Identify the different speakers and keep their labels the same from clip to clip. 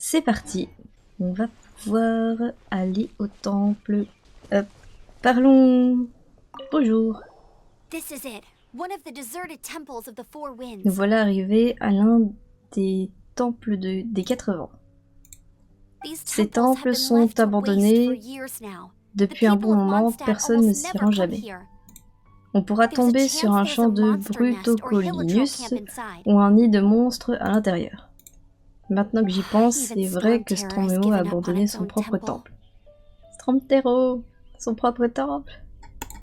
Speaker 1: C'est parti. On va pouvoir aller au temple. Hop. Parlons. Bonjour. Nous voilà arrivés à l'un des temples des 4 vents. Ces temples sont abandonnés depuis un bon moment, personne ne s'y rend jamais. On pourra tomber sur un champ de Brutocolinus ou un nid de monstres à l'intérieur. Maintenant que j'y pense, c'est vrai que Stromeo a abandonné son propre temple. Stromtero, son propre temple.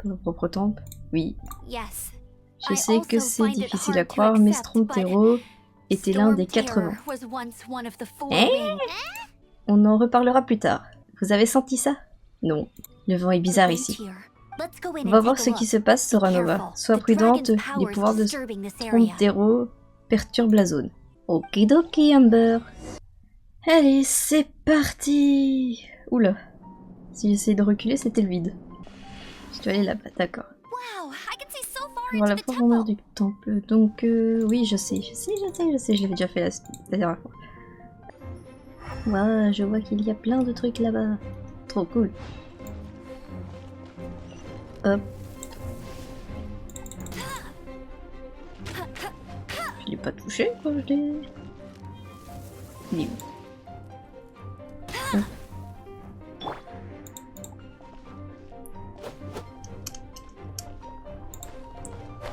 Speaker 1: Son propre temple, oui. Je sais que c'est difficile à croire, mais Stromtero était l'un des 4 vents. On en reparlera plus tard. Vous avez senti ça? Non. Le vent est bizarre ici. On va voir ce qui se passe, Soranova. Sois prudente, les pouvoirs de Stromtero perturbent la zone. Okidoki, Amber. Allez, c'est parti. Oula. Si j'essayais de reculer, c'était le vide. Je dois aller là-bas, d'accord. Voir la profondeur du temple. Donc, oui, je sais. Je l'avais déjà fait la dernière fois. Waouh, je vois qu'il y a plein de trucs là-bas. Trop cool. Hop. Je l'ai pas touché quand je l'ai... Il est où? Hop.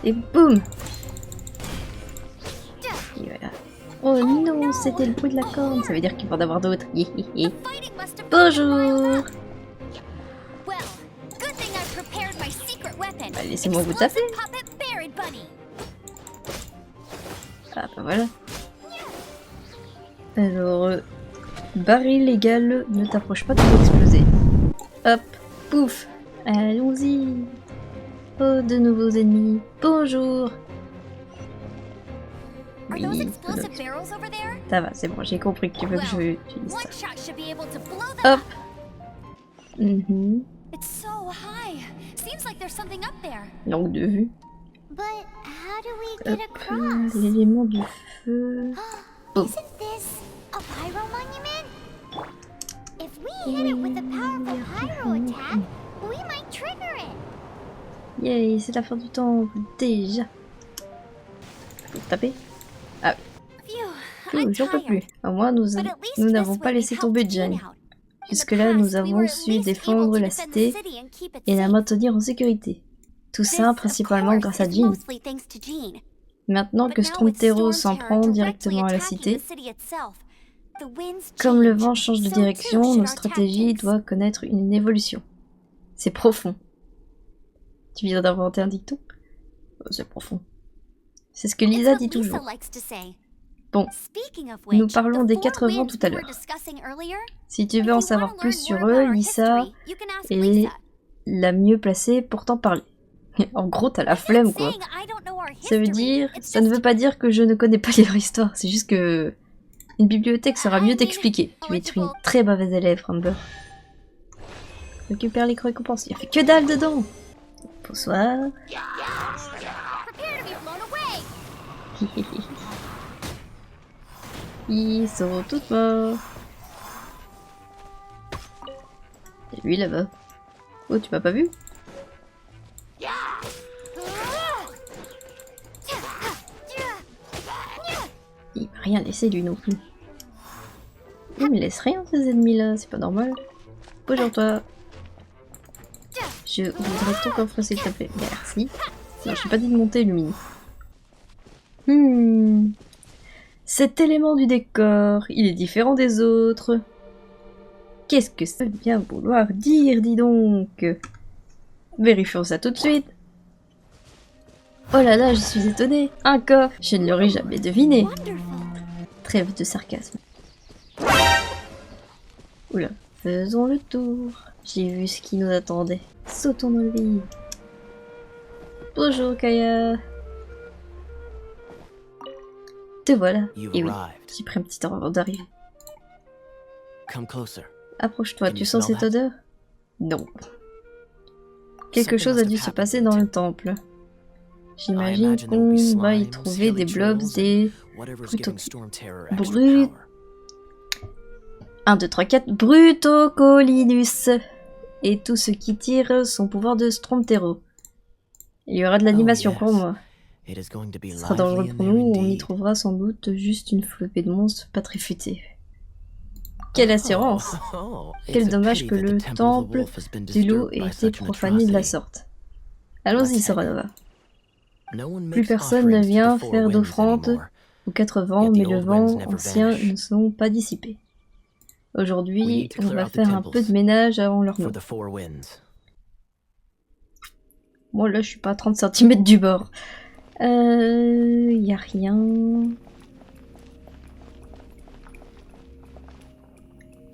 Speaker 1: Et boum! Et voilà. Oh non, c'était le bruit de la corne. Ça veut dire qu'il va en avoir d'autres. Bonjour! Bah, laissez-moi vous taper. Ah bah voilà. Alors, baril égal, ne t'approche pas de t'exploser. Hop, pouf, allons-y. Oh, de nouveaux ennemis. Bonjour. Oui, ça va, c'est bon, j'ai compris que tu veux que je utilise ça. Hop. Langue de vue. Hop, l'élément du feu. Oh. Yay, c'est la fin du temple, déjà. Faut taper. Ah oui. J'en peux plus. À moi, nous n'avons pas laissé tomber Jane. Jusque-là, nous avons su défendre la cité et la maintenir en sécurité. Tout ça principalement grâce à Jean. Maintenant que Stromtero s'en prend directement à la cité, comme le vent change de direction, nos stratégies doivent connaître une évolution. C'est profond. Tu viens d'inventer un dicton? Oh, c'est profond. C'est ce que Lisa dit toujours. Bon, nous parlons des 4 vents tout à l'heure. Si tu veux en savoir plus sur eux, Lisa est la mieux placée pour t'en parler. En gros, t'as la flemme, quoi. Ça ne veut pas dire que je ne connais pas leur histoire, c'est juste que une bibliothèque sera mieux t'expliquer. Tu vas être une très mauvaise élève, Amber. Récupère les récompenses. Il y a fait que dalle dedans. Bonsoir. Ils sont tous morts. Et lui là-bas. Oh, tu m'as pas vu? Il m'a rien laissé lui non plus. Il me laisse rien ces ennemis là, c'est pas normal. Bonjour toi. Je voudrais ton coffre s'il te plaît. Merci. Non, je t'ai pas dit de monter, Lumine. Cet élément du décor, il est différent des autres. Qu'est-ce que ça veut bien vouloir dire, dis donc? Vérifions ça tout de suite. Oh là là, je suis étonnée. Un coffre, je ne l'aurais jamais deviné. Trêve de sarcasme. Oula, faisons le tour. J'ai vu ce qui nous attendait. Sautons dans le vide. Bonjour Kaya. Te voilà. Et oui, j'ai pris un petit temps avant d'arriver. Approche-toi, tu sens cette odeur? Non. Quelque chose a dû se passer dans le temple. J'imagine qu'on va y trouver des blobs, des... 1, 2, 3, 4, Brutocolinus. Et tout ce qui tire son pouvoir de Stromtero. Il y aura de l'animation pour moi. Ce sera dangereux pour nous, on y trouvera sans doute juste une flopée de monstres pas très futés. Quelle assurance! Quel dommage que le temple du loup ait été profané de la sorte. Allons-y, Soranova. Plus personne ne vient faire d'offrande aux 4 vents, mais le vent ancien ne sont pas dissipés. Aujourd'hui, on va faire un peu de ménage avant leur nom. Moi là, je suis pas à 30 cm du bord. Y a rien.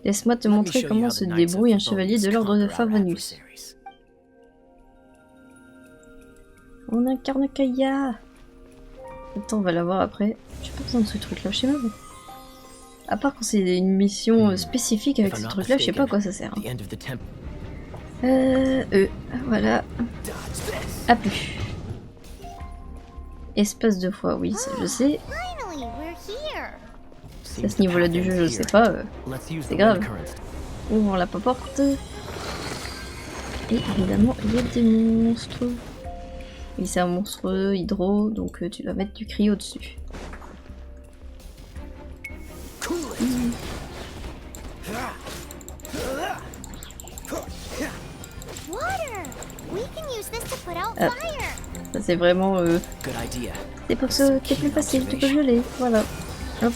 Speaker 1: Laisse-moi te montrer comment se débrouille un chevalier de l'ordre de Favonius. On incarne Kaya. Attends, on va la voir après. J'ai pas besoin de ce truc là, je sais même. À part quand c'est une mission spécifique avec ce truc là, je sais pas à quoi ça sert. Voilà. A plus. Espace 2 fois, oui, ça je sais. À ce niveau là du jeu, je sais pas. C'est grave. Ouvrons la porte. Et évidemment, il y a des monstres. Et c'est un monstre hydro, donc tu vas mettre du cryo dessus. Ah, ça c'est vraiment... C'est pour ça que c'est plus facile, tu peux geler, voilà. Hop.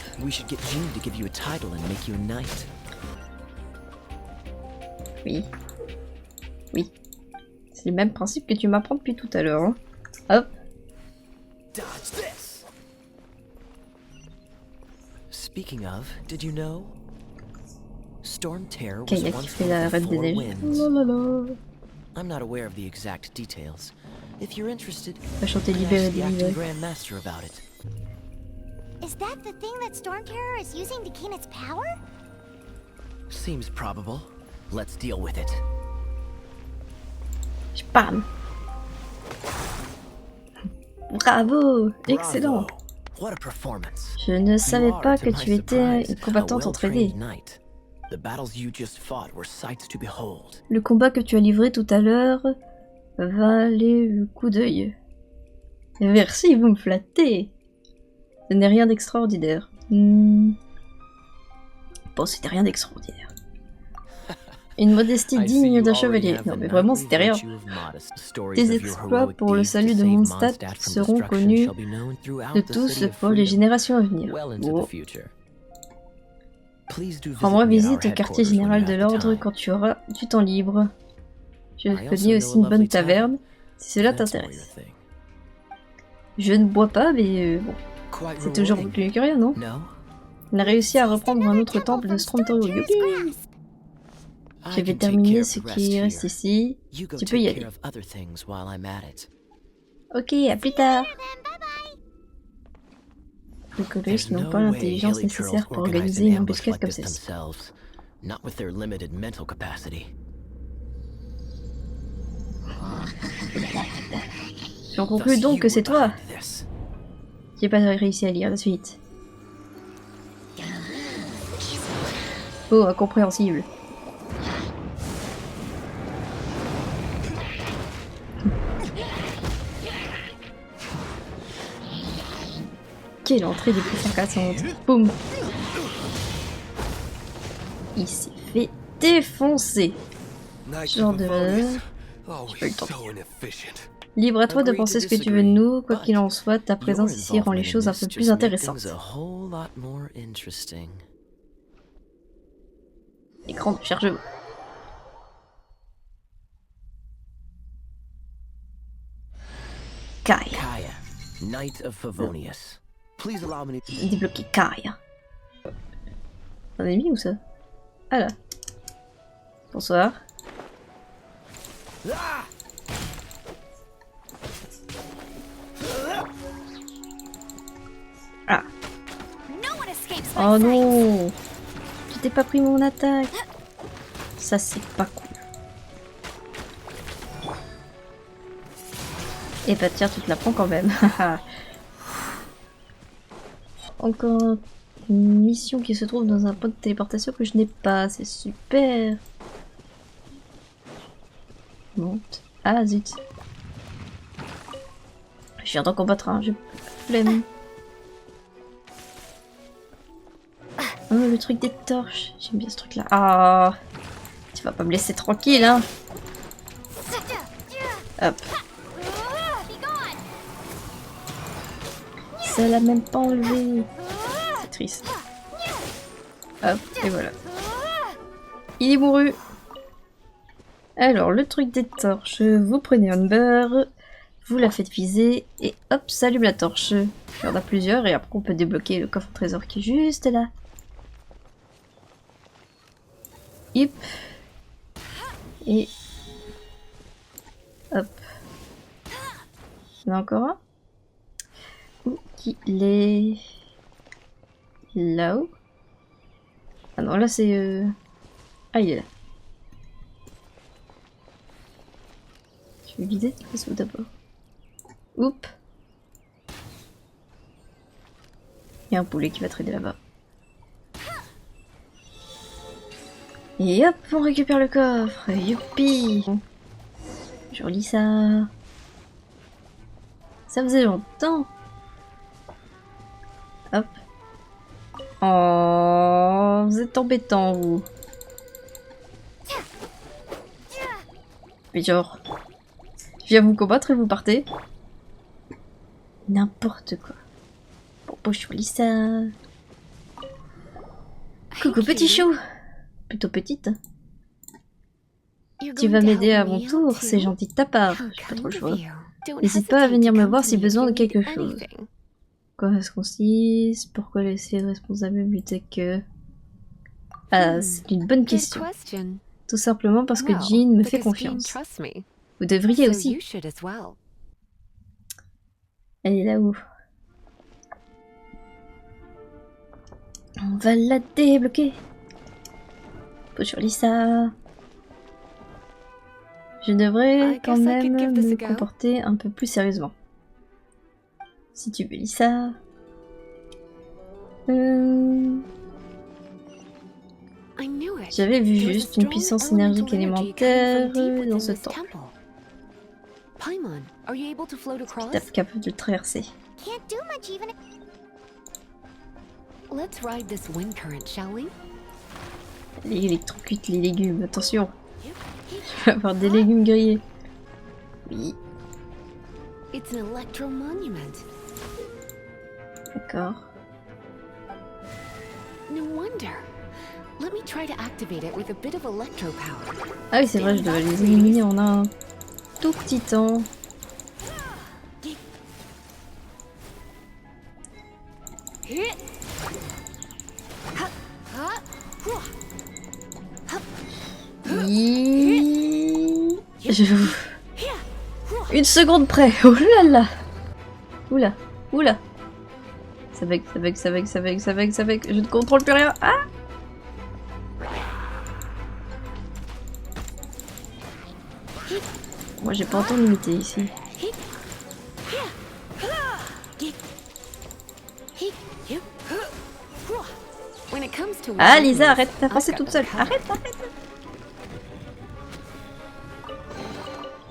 Speaker 1: Oui. Oui. C'est le même principe que tu m'apprends depuis tout à l'heure. Hein. Hop.
Speaker 2: Speaking of, did you know? Stormterror was
Speaker 1: Kaya qui fait la reine des neiges.
Speaker 2: I'm not aware of the exact details. If you're interested,
Speaker 1: va chanter libéré des
Speaker 2: acting Grandmaster about it.
Speaker 3: Is that the thing that Stormterror is using to gain its power?
Speaker 2: Seems probable. Let's deal with it.
Speaker 1: Bam. Bravo, excellent.
Speaker 2: What a performance.
Speaker 1: Je ne savais pas que tu étais une combattante entraînée. Le combat que tu as livré tout à l'heure valait le coup d'œil. Merci, vous me flattez. Ce n'est rien d'extraordinaire. Bon, c'était rien d'extraordinaire. Une modestie digne d'un chevalier. Non mais vraiment, c'était rien. Tes exploits pour le salut de Mondstadt seront connus de tous pour les générations à venir. Oh. Rends-moi visite au quartier général de l'ordre quand tu auras du temps libre. Je connais aussi une bonne taverne, si cela t'intéresse. Je ne bois pas, mais bon, c'est toujours mieux que rien, non? On a réussi à reprendre un autre temple de Stromtero. Youpi! Je vais terminer ce qui reste ici. Tu peux y aller. Ok, à plus tard. Les coloristes n'ont pas l'intelligence nécessaire pour organiser une embuscade comme celle-ci. J'en conclus donc que c'est toi. J'ai pas réussi à lire la suite. Oh, incompréhensible. Quelle entrée des plus fracassantes. Boum. Il s'est fait défoncer. Genre de... J'ai pas eu le temps. Libre à toi de penser ce que tu veux de nous. Quoi qu'il en soit, ta présence ici rend les choses un peu plus intéressantes. Écran de chargement. Kaya.
Speaker 2: Knight of Favonius. Please allow me to...
Speaker 1: Débloquer Kaya. Un ennemi ou ça? Ah là. Bonsoir. Ah. Oh non! Tu t'es pas pris mon attaque. Ça c'est pas cool. Et bah tiens, tu te la prends quand même. Encore une mission qui se trouve dans un point de téléportation que je n'ai pas. C'est super. Monte. Ah zut. Je viens d'en combattre un, j'ai flemme. Oh, le truc des torches. J'aime bien ce truc là. Ah, tu vas pas me laisser tranquille, hein. Hop. Ça l'a même pas enlevé. C'est triste. Hop, et voilà. Il est mouru. Alors, le truc des torches. Vous prenez Amber, vous la faites viser, et hop, ça allume la torche. Il y en a plusieurs, et après on peut débloquer le coffre trésor qui est juste là. Hip. Et... hop. Il y en a encore un. Où qu'il est... là-haut. Ah non, là c'est... Ah, il est là. Je vais vider le d'abord. Oups. Il y a un poulet qui va trader là-bas. Et hop, on récupère le coffre. Youpi. Je relis ça. Ça faisait longtemps. Hop. Oh, vous êtes embêtant, vous. Mais genre... je viens vous combattre et vous partez. N'importe quoi. Bon, je lis ça. Coucou petit chou. Plutôt petite. Tu vas m'aider à mon tour, c'est gentil de ta part. J'ai pas trop le choix. N'hésite pas à venir me voir si besoin de quelque chose. Quoi est-ce qu'on consiste? Pourquoi laisser le responsable buter que... Ah, c'est une bonne question. Tout simplement parce que Jean me fait confiance. Vous devriez aussi. Elle est là-haut. On va la débloquer. Faut surveiller ça. Je devrais quand même me comporter un peu plus sérieusement. Si tu veux lire ça. J'avais vu juste une puissance énergique élémentaire dans ce temple. T'es capable de traverser. Elle électrocute les légumes, attention. Je vais avoir des légumes grillés. Oui. D'accord. Ah oui, c'est vrai, je devais les éliminer en un tout petit temps. Une seconde près. Oh là là. Oula, oula. Ça bug, ça bug, ça bug, ça bug, ça bug, ça bug. Je ne contrôle plus rien. Ah. Moi j'ai pas entendu limiter ici. Ah Lisa, arrête d'avancer toute seule. Arrête, arrête.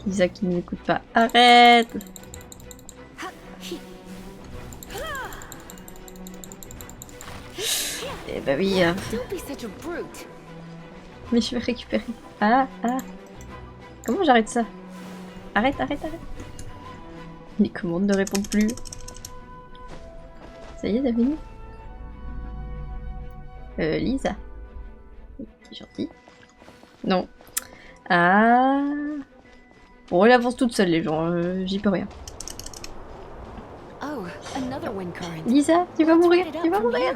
Speaker 1: Lisa qui ne m'écoute pas. Arrête. Eh bah oui. Mais je vais récupérer. Ah, ah. Comment j'arrête ça? Arrête, arrête, arrête. Les commandes ne répondent plus. Ça y est, t'as fini? Lisa. C'est gentil. Non. Ah. Bon, elle avance toute seule, les gens. J'y peux rien. Lisa, tu vas mourir. Tu vas mourir.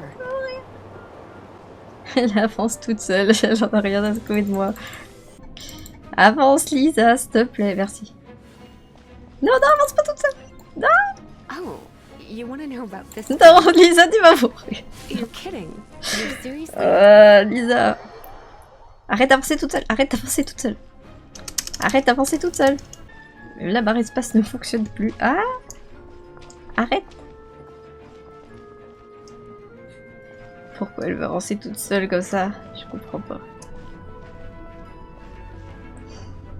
Speaker 1: Elle avance toute seule. J'en ai rien à secouer de moi. Avance, Lisa, s'il te plaît. Merci. Non, non, avance pas toute seule. Non. Non, Lisa, tu vas mourir. Lisa. Arrête d'avancer toute seule. Arrête d'avancer toute seule. Arrête d'avancer toute seule. La barre espace ne fonctionne plus. Ah. Arrête. Pourquoi elle va avancer toute seule comme ça? Je comprends pas.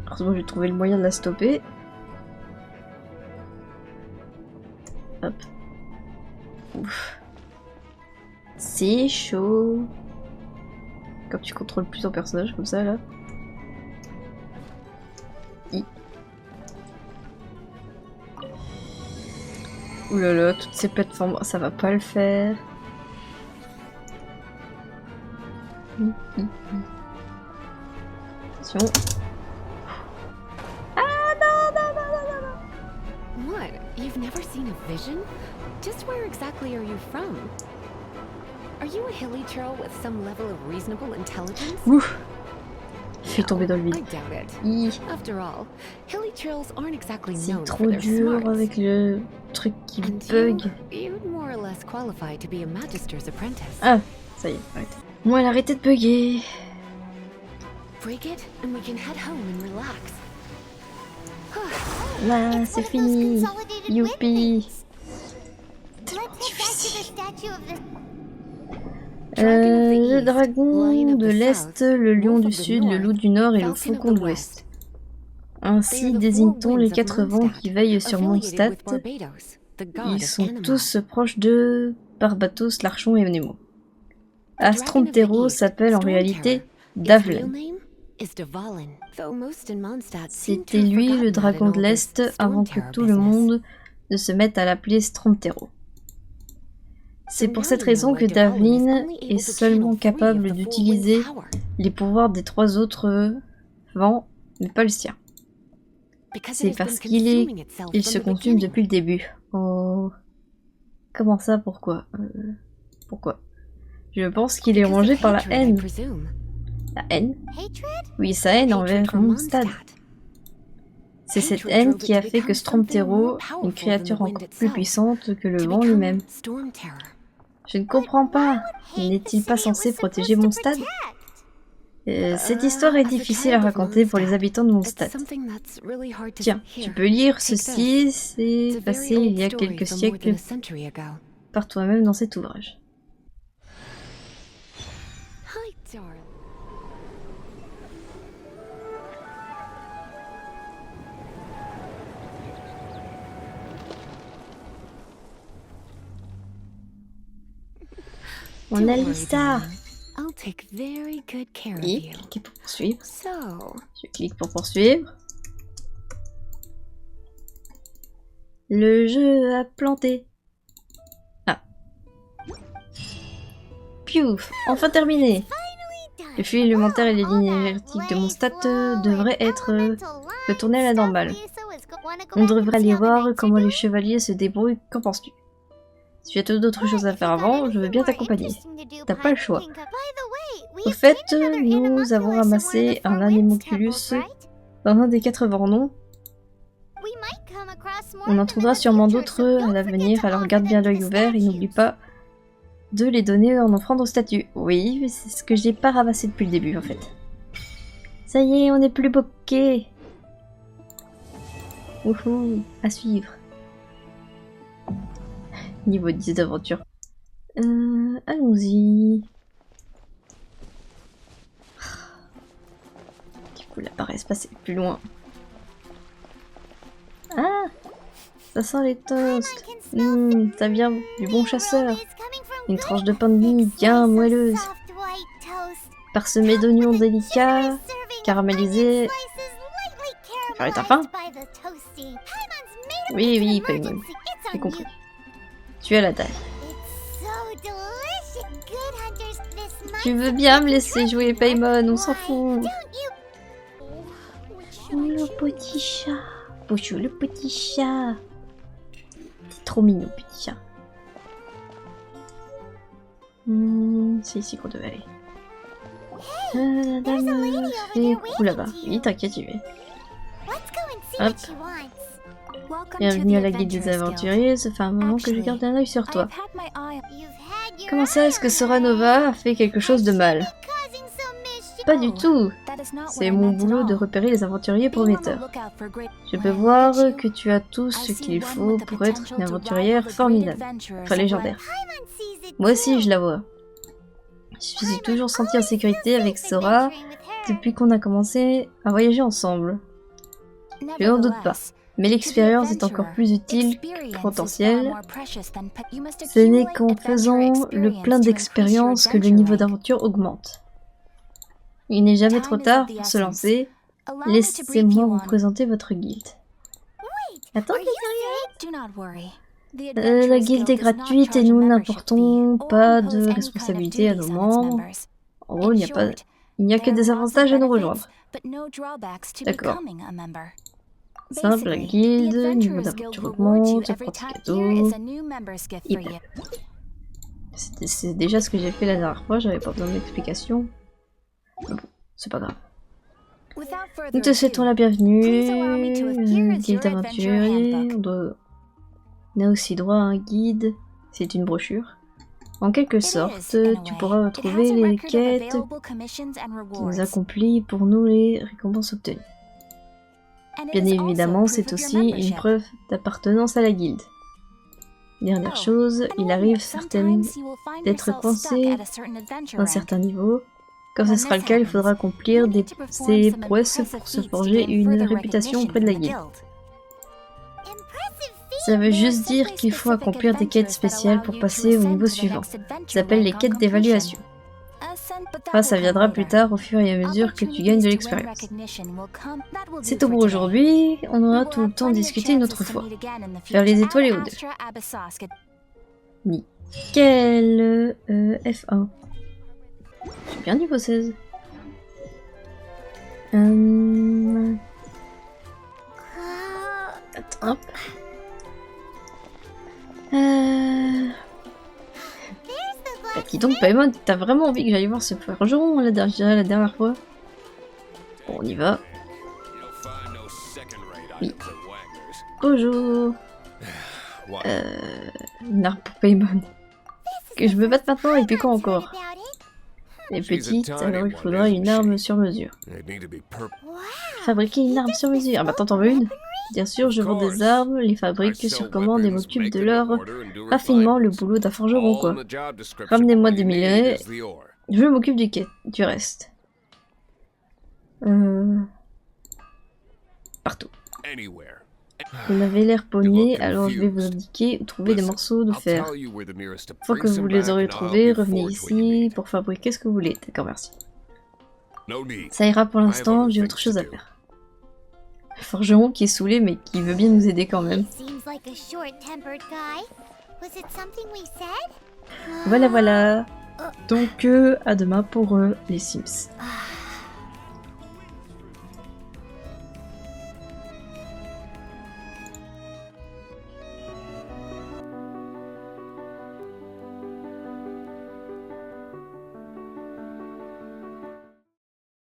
Speaker 1: Heureusement, j'ai trouvé le moyen de la stopper. Hop. Ouf. C'est chaud. Comme tu contrôles plus ton personnage comme ça là. Ouh là là, toutes ces plateformes, ça va pas le faire. Attention. Ah non, non, non, non, non, non.
Speaker 4: What? You've never seen a vision? Just where exactly are you from? Are you a hilly churl with some level of reasonable intelligence?
Speaker 1: Ouf. Je suis tombée dans le vide. C'est trop dur avec le truc qui bug. Ah, ça y est, arrête. Moi, elle a arrêté de bugger. Là, c'est fini. Youpi. Le dragon de l'Est, le lion du Sud, le loup du Nord et le faucon de l'Ouest. Ainsi désigne-t-on les 4 vents qui veillent sur Mondstadt. Ils sont tous proches de Barbatos, Larchon et Nemo. Stormterror s'appelle en réalité Davlen. C'était lui le dragon de l'Est avant que tout le monde ne se mette à l'appeler Stormterror. C'est pour cette raison que Davlen est seulement capable d'utiliser les pouvoirs des 3 autres vents, mais pas le sien. C'est parce qu'il se consume depuis le début. Oh. Comment ça? Pourquoi? Pourquoi? Je pense qu'il est rongé par la haine. La haine? Oui, sa haine envers Mondstadt. C'est cette haine qui a fait que Stormterror, une créature encore plus puissante que le vent lui-même. Je ne comprends pas. N'est-il pas censé protéger Mondstadt? Cette histoire est difficile à raconter pour les habitants de Mondstadt. Tiens, tu peux lire ceci, c'est passé il y a quelques siècles par toi-même dans cet ouvrage. On a Lisa. Et cliquez pour poursuivre. Je clique pour poursuivre. Le jeu a planté. Ah. Piouf, enfin terminé. Le flux élémentaire et les lignes énergétiques de Mondstadt devraient être retournés à la normale. On devrait aller voir comment les chevaliers se débrouillent. Qu'en penses-tu? Si tu as d'autres choses à faire avant, je veux bien t'accompagner. T'as pas le choix. Au fait, nous avons ramassé un anémoculus dans un des 4 vents, non? On en trouvera sûrement d'autres à l'avenir, alors garde bien l'œil ouvert et n'oublie pas de les donner en offrande aux statues. Oui, c'est ce que j'ai pas ramassé depuis le début en fait. Ça y est, on est plus bloqué. Wouhou, à suivre. Niveau 10 d'aventure. Allons-y. Du coup, là, pareil, se passer plus loin. Ah! Ça sent les toasts. Ça vient du bon chasseur. Une tranche de pain de mie bien moelleuse. Parsemée d'oignons délicats, caramélisés. Alors, t'as faim? Oui, oui, Paimon. J'ai compris. Tu as la taille. Tu veux bien me laisser jouer, Paimon? On s'en fout. Le petit chat. Bonjour, le petit chat. C'est trop mignon, petit chat. C'est ici qu'on devait aller. La dame fait coup là-bas. Oui, t'inquiète, j'y vais. Hop. Bienvenue à la guilde des aventuriers, ça fait un moment que je garde un œil sur toi. Comment ça, est-ce que Sora Nova a fait quelque chose de mal? Pas du tout. C'est mon boulot de repérer les aventuriers prometteurs. Je peux voir que tu as tout ce qu'il faut pour être une aventurière formidable. Enfin légendaire. Moi aussi je la vois. Je suis toujours sentie en sécurité avec Sora depuis qu'on a commencé à voyager ensemble. Je n'en doute pas. Mais l'expérience est encore plus utile que potentielle. Ce n'est qu'en faisant le plein d'expérience que le niveau d'aventure augmente. Il n'est jamais trop tard pour se lancer. Laissez-moi vous présenter votre guilde. Attendez, la guilde est gratuite et nous n'apportons pas de responsabilité à nos membres. En gros, il n'y a que des avantages à nous rejoindre. D'accord. Simple, la guilde, niveau d'aventure augmente, apporte cadeau. C'est déjà ce que j'ai fait la dernière fois, j'avais pas besoin d'explication. Bon, c'est pas grave. Nous te souhaitons la bienvenue, guilde aventurier. On a aussi droit à un guide, c'est une brochure. En quelque sorte, tu pourras retrouver les quêtes qui nous accomplissent pour nous les récompenses obtenues. Bien évidemment, c'est aussi une preuve d'appartenance à la guilde. Dernière chose, il arrive certaines d'être coincé à un certain niveau. Quand ce sera le cas, il faudra accomplir ces prouesses pour se forger une réputation auprès de la guilde. Ça veut juste dire qu'il faut accomplir des quêtes spéciales pour passer au niveau suivant. Ça s'appelle les quêtes d'évaluation. Enfin, ça viendra plus tard au fur et à mesure que tu gagnes de l'expérience. C'est tout pour aujourd'hui, on aura tout le temps de discuter une autre fois. Vers les étoiles et au-delà. Nickel. F1. Je suis bien niveau 16. Attends. Bah, dis donc, Paimon, t'as vraiment envie que j'aille voir ce forgeron la dernière fois? Bon, on y va. Oui. Bonjour. Une arme pour Paimon. Que je me batte maintenant et puis quoi encore? Les petites, alors il faudra une arme sur mesure. Fabriquer une arme sur mesure. Ah bah t'en veux une? Bien sûr, je vends des armes, les fabrique sur commande et m'occupe de leur raffinement, le boulot d'un forgeron quoi. Ramenez-moi des minerais, je m'occupe du reste. Partout. Vous m'avez l'air paumé, alors je vais vous indiquer où trouver des morceaux de fer. Une fois que vous les aurez trouvés, revenez ici pour fabriquer ce que vous voulez. D'accord, merci. Ça ira pour l'instant, j'ai autre chose à faire. Le forgeron qui est saoulé mais qui veut bien nous aider quand même. Voilà. Donc à demain pour les Sims.